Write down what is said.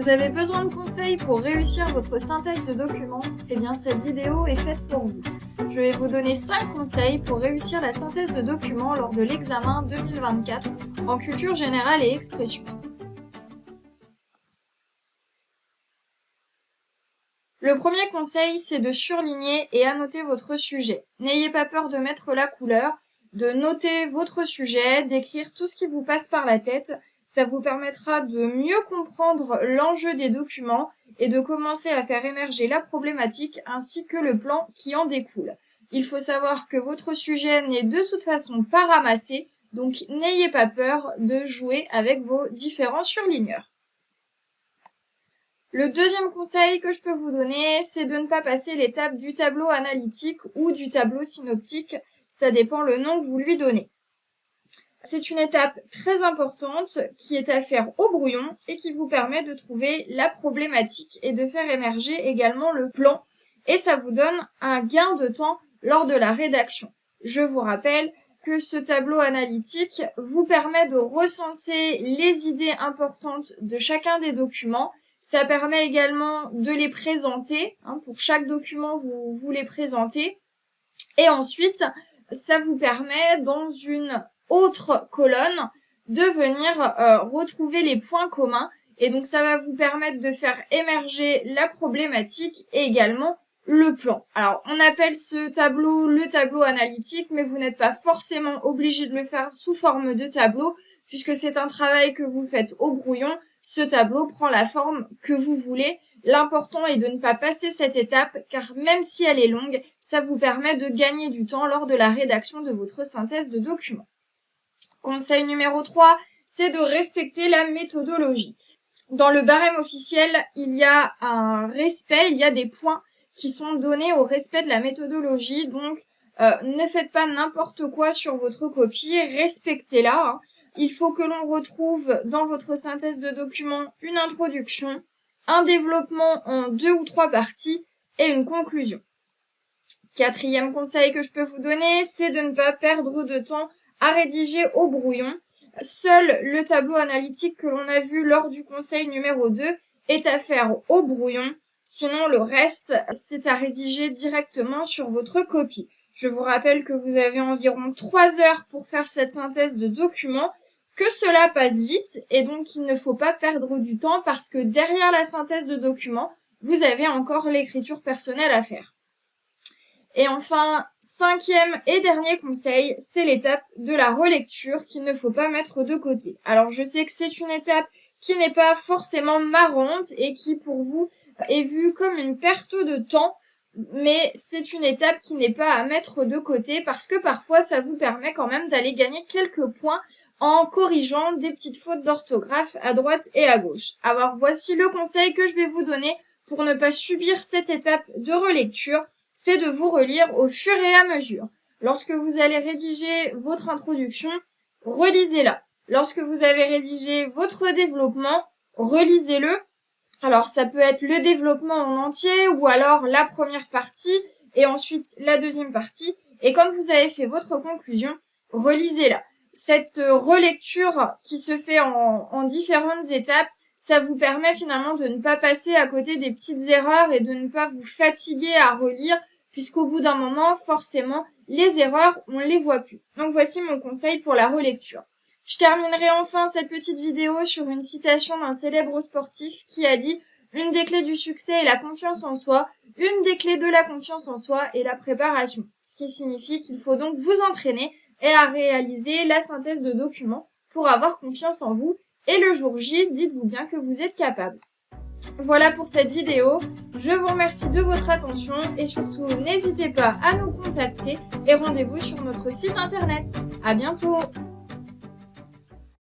Vous avez besoin de conseils pour réussir votre synthèse de documents? Eh bien, cette vidéo est faite pour vous. Je vais vous donner 5 conseils pour réussir la synthèse de documents lors de l'examen 2024 en culture générale et expression. Le premier conseil, c'est de surligner et annoter votre sujet. N'ayez pas peur de mettre la couleur, de noter votre sujet, d'écrire tout ce qui vous passe par la tête. Ça vous permettra de mieux comprendre l'enjeu des documents et de commencer à faire émerger la problématique ainsi que le plan qui en découle. Il faut savoir que votre sujet n'est de toute façon pas ramassé, donc n'ayez pas peur de jouer avec vos différents surligneurs. Le deuxième conseil que je peux vous donner, c'est de ne pas passer l'étape du tableau analytique ou du tableau synoptique. Ça dépend le nom que vous lui donnez. C'est une étape très importante qui est à faire au brouillon et qui vous permet de trouver la problématique et de faire émerger également le plan. Et ça vous donne un gain de temps lors de la rédaction. Je vous rappelle que ce tableau analytique vous permet de recenser les idées importantes de chacun des documents. Ça permet également de les présenter. Pour chaque document, vous les présentez. Et ensuite, ça vous permet dans une autre colonne de venir retrouver les points communs. Et donc, ça va vous permettre de faire émerger la problématique et également le plan. Alors, on appelle ce tableau le tableau analytique, mais vous n'êtes pas forcément obligé de le faire sous forme de tableau, puisque c'est un travail que vous faites au brouillon. Ce tableau prend la forme que vous voulez. L'important est de ne pas passer cette étape, car même si elle est longue, ça vous permet de gagner du temps lors de la rédaction de votre synthèse de document. Conseil numéro 3, c'est de respecter la méthodologie. Dans le barème officiel, il y a un respect, il y a des points qui sont donnés au respect de la méthodologie. Donc, ne faites pas n'importe quoi sur votre copie, respectez-la. Il faut que l'on retrouve dans votre synthèse de document une introduction, un développement en 2 ou 3 parties et une conclusion. Quatrième conseil que je peux vous donner, c'est de ne pas perdre de temps à rédiger au brouillon. Seul le tableau analytique que l'on a vu lors du conseil numéro 2 est à faire au brouillon. Sinon, le reste, c'est à rédiger directement sur votre copie. Je vous rappelle que vous avez environ 3 heures pour faire cette synthèse de document, que cela passe vite et donc il ne faut pas perdre du temps parce que derrière la synthèse de document, vous avez encore l'écriture personnelle à faire. Et enfin, 5e et dernier conseil, c'est l'étape de la relecture qu'il ne faut pas mettre de côté. Alors je sais que c'est une étape qui n'est pas forcément marrante et qui pour vous est vue comme une perte de temps, mais c'est une étape qui n'est pas à mettre de côté parce que parfois ça vous permet quand même d'aller gagner quelques points en corrigeant des petites fautes d'orthographe à droite et à gauche. Alors voici le conseil que je vais vous donner pour ne pas subir cette étape de relecture. C'est de vous relire au fur et à mesure. Lorsque vous allez rédiger votre introduction, relisez-la. Lorsque vous avez rédigé votre développement, relisez-le. Alors ça peut être le développement en entier ou alors la première partie et ensuite la deuxième partie. Et quand vous avez fait votre conclusion, relisez-la. Cette relecture qui se fait en différentes étapes, ça vous permet finalement de ne pas passer à côté des petites erreurs et de ne pas vous fatiguer à relire, puisqu'au bout d'un moment, forcément, les erreurs, on les voit plus. Donc voici mon conseil pour la relecture. Je terminerai enfin cette petite vidéo sur une citation d'un célèbre sportif qui a dit « Une des clés du succès est la confiance en soi, une des clés de la confiance en soi est la préparation ». Ce qui signifie qu'il faut donc vous entraîner et à réaliser la synthèse de documents pour avoir confiance en vous. Et le jour J, dites-vous bien que vous êtes capable. Voilà pour cette vidéo. Je vous remercie de votre attention et surtout n'hésitez pas à nous contacter et rendez-vous sur notre site internet. À bientôt!